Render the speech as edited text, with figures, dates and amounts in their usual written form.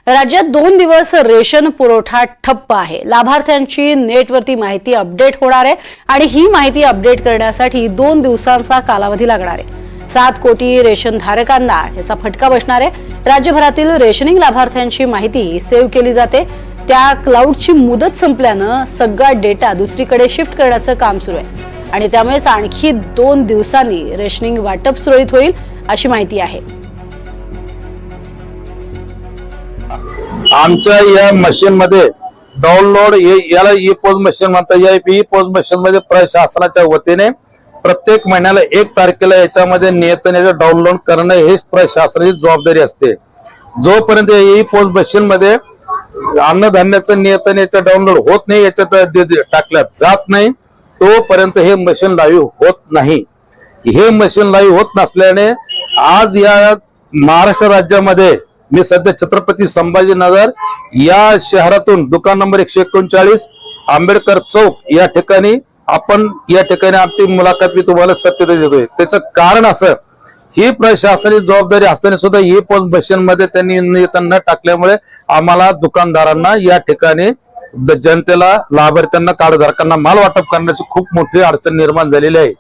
राज्यात 2 दिवस रेशन पुरवठा ठप्प आहे। लाभार्थ्यांची नेटवरती माहिती अपडेट होणार आहे आणि ही माहिती अपडेट करण्यासाठी 2 दिवसांचा कालावधी लागणार आहे। 7 कोटी रेशन धारकांना याचा फटका बसणार आहे। राज्यभरातील रेशनिंग लाभार्थ्यांची माहिती सेव्ह केली जाते। त्या क्लाउडची मुदत संपल्यानं सगळा डेटा दुसरीकडे शिफ्ट करण्याचं काम सुरू आहे आणि त्यामुळेच आणखी 2 दिवसांनी रेशनिंग वाटप सुरळीत होईल अशी माहिती आहे। आमच्या या मशीन मध्ये डाउनलोड याला ई पोस्ट मशीन म्हणतात। या ई पोस्ट मशीन मध्ये प्रशासनाच्या वतीने प्रत्येक महिन्याला 1 तारखेला याच्यामध्ये नियतनेचे डाउनलोड करणं ही प्रशासनाची जबाबदारी असते। जोपर्यंत ई पोस्ट मशीन मध्ये अन्नधान्याचं नियतनेचं डाउनलोड होत नाही, याच्यात टाकल्यात जात नाही, तोपर्यंत हे मशीन लाईव्ह होत नाही। हे मशीन लाईव्ह होत नसल्याने आज या महाराष्ट्र राज्यामध्ये मी सध्या छत्रपती संभाजीनगर या शहरातून दुकान नंबर 139 आंबेडकर चौक या ठिकाणी आमची मुलाखत मी तुम्हाला सत्य देतोय। त्याचं कारण असं, ही प्रशासनाची जबाबदारी असताना सुद्धा ही पोस्ट मशीन मध्ये त्यांनी नियतन न टाकल्यामुळे आम्हाला दुकानदारांना या ठिकाणी जनतेला लाभार्थ्यांना कार्डधारकांना माल वाटप करण्याची खूप मोठी अडचण निर्माण झालेली आहे।